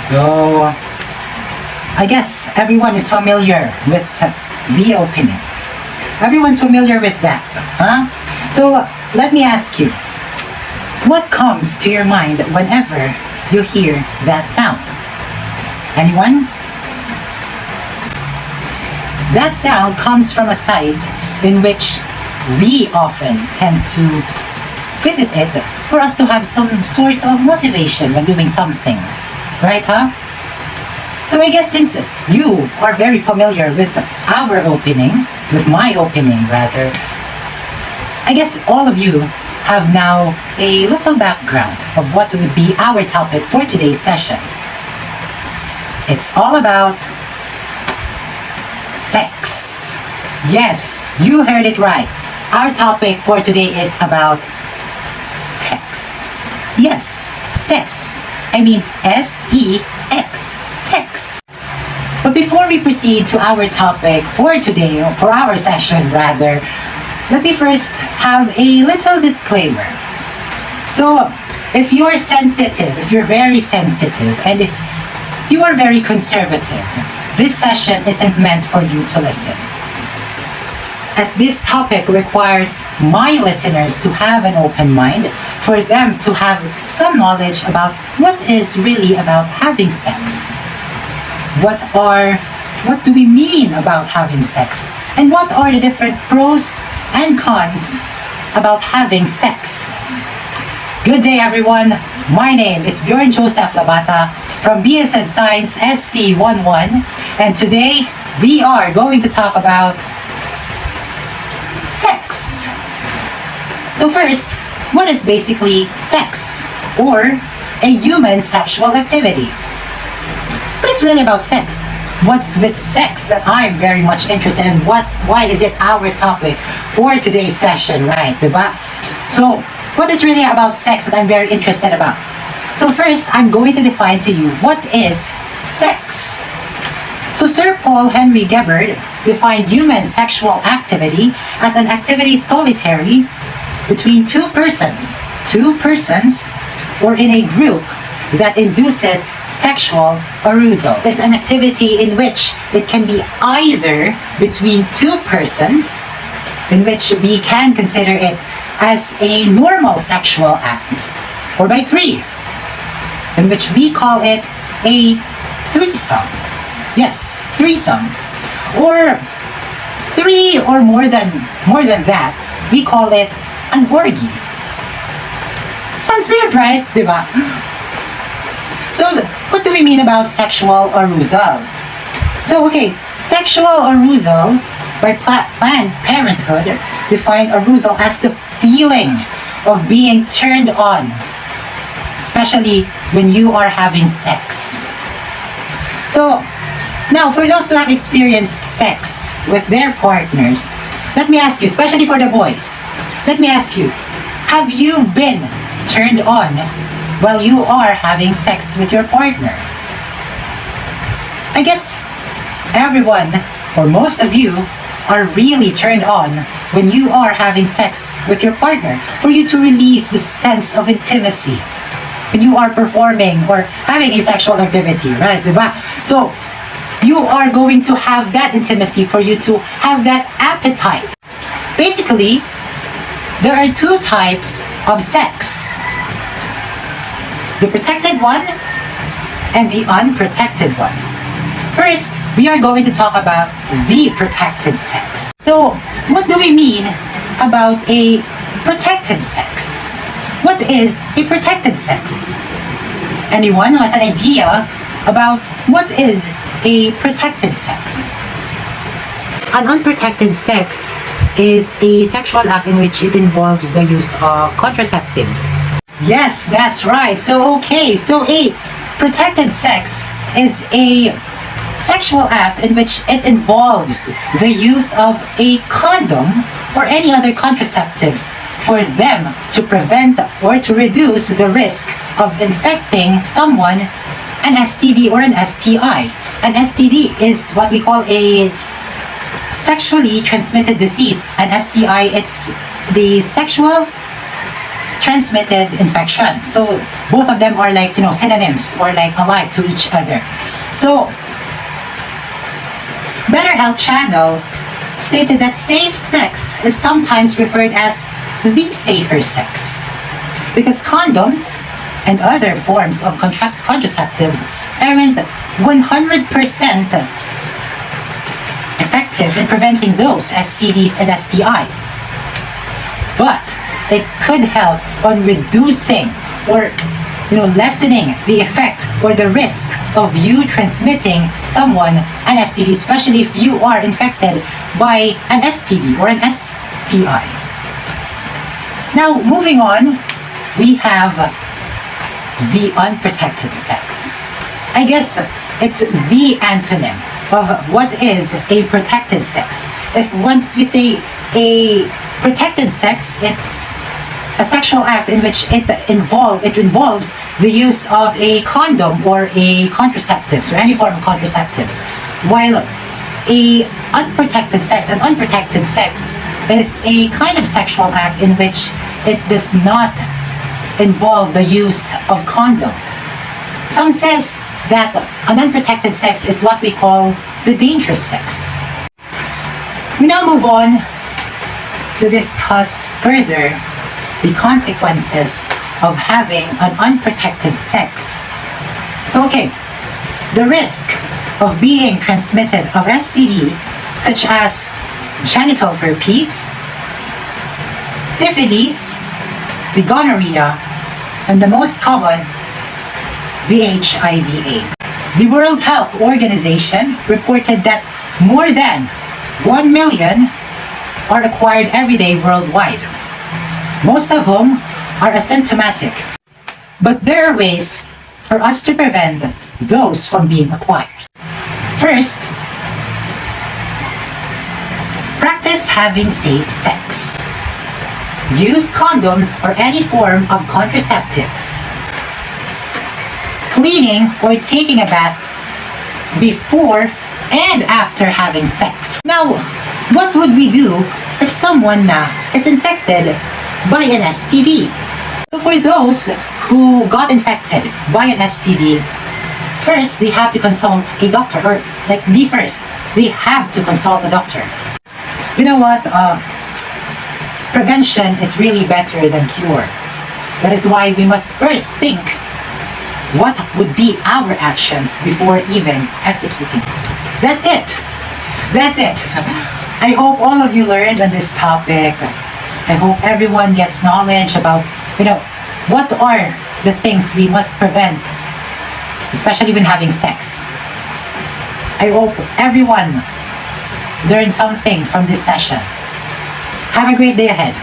So, I guess everyone is familiar with the opening. Everyone's familiar with that, huh? So, let me ask you, what comes to your mind whenever you hear that sound? Anyone? That sound comes from a site in which we often tend to visit it for us to have some sort of motivation when doing something. Right, huh? So I guess since you are very familiar with our opening, with my opening rather, I guess all of you have now a little background of what would be our topic for today's session. It's all about sex. Yes, you heard it right. Our topic for today is about sex. Yes, sex. I mean S-E-X, sex. But before we proceed to our topic for today, or for our session rather, let me first have a little disclaimer. So, if you're sensitive, if you're very sensitive, and if you are very conservative, this session isn't meant for you to listen. As this topic requires my listeners to have an open mind, for them to have some knowledge about what is really about having sex. What do we mean about having sex? And what are the different pros and cons about having sex? Good day everyone, my name is Bjorn Labata from BSN Science SC11, and today we are going to talk about sex. So first, what is basically sex, or a human sexual activity? What is really about sex? What's with sex that I'm very much interested in? Why is it our topic for today's session, right? Diba? So, what is really about sex that I'm very interested about? So first, I'm going to define to you what is sex. So Sir Paul Henry Gebhard defined human sexual activity as an activity solitary between two persons, or in a group that induces sexual arousal. It's an activity in which it can be either between two persons, in which we can consider it as a normal sexual act, or by three, in which we call it a threesome. Yes, threesome. Or three or more than that, we call it an orgy. Sounds weird, right? Diba? So, what do we mean about sexual arousal? So, okay, sexual arousal by Planned Parenthood define arousal as the feeling of being turned on, especially when you are having sex. So, now, for those who have experienced sex with their partners, let me ask you, especially for the boys, let me ask you, have you been turned on while you are having sex with your partner? I guess everyone, or most of you, are really turned on when you are having sex with your partner, for you to release the sense of intimacy when you are performing or having a sexual activity, right? Diba? So, you are going to have that intimacy for you to have that appetite. Basically, there are two types of sex. The protected one and the unprotected one. First, we are going to talk about the protected sex. So, what do we mean about a protected sex? What is a protected sex? Anyone who has an idea about what is a protected sex? An unprotected sex is a sexual act in which it involves the use of contraceptives. Yes, that's right. So a protected sex is a sexual act in which it involves the use of a condom or any other contraceptives for them to prevent or to reduce the risk of infecting someone an STD or an STI. An STD is what we call a sexually transmitted disease. An STI, it's the sexual transmitted infection. So both of them are like, synonyms or like alike to each other. So Better Health Channel stated that safe sex is sometimes referred as the safer sex because condoms and other forms of contraceptives aren't 100% effective in preventing those STDs and STIs. But it could help on reducing or lessening the effect or the risk of you transmitting someone an STD, especially if you are infected by an STD or an STI. Now, moving on, we have the unprotected sex. I guess it's the antonym of what is a protected sex. If once we say a protected sex, it's a sexual act in which it involves the use of a condom or a contraceptives or any form of contraceptives. While an unprotected sex is a kind of sexual act in which it does not involve the use of condom. Some says that an unprotected sex is what we call the dangerous sex. We now move on to discuss further the consequences of having an unprotected sex. So the risk of being transmitted of STD such as genital herpes, syphilis, the gonorrhea, and the most common, the HIV/AIDS. The World Health Organization reported that more than 1 million are acquired every day worldwide. Most of whom are asymptomatic. But there are ways for us to prevent those from being acquired. First, practice having safe sex. Use condoms or any form of contraceptives. Cleaning or taking a bath before and after having sex. Now, what would we do if someone is infected by an STD? So for those who got infected by an STD, first they have to consult a doctor, or they have to consult a doctor. You know what? Prevention is really better than cure. That is why we must first think what would be our actions before even executing. That's it. I hope all of you learned on this topic. I hope everyone gets knowledge about, what are the things we must prevent, especially when having sex. I hope everyone learned something from this session. Have a great day ahead.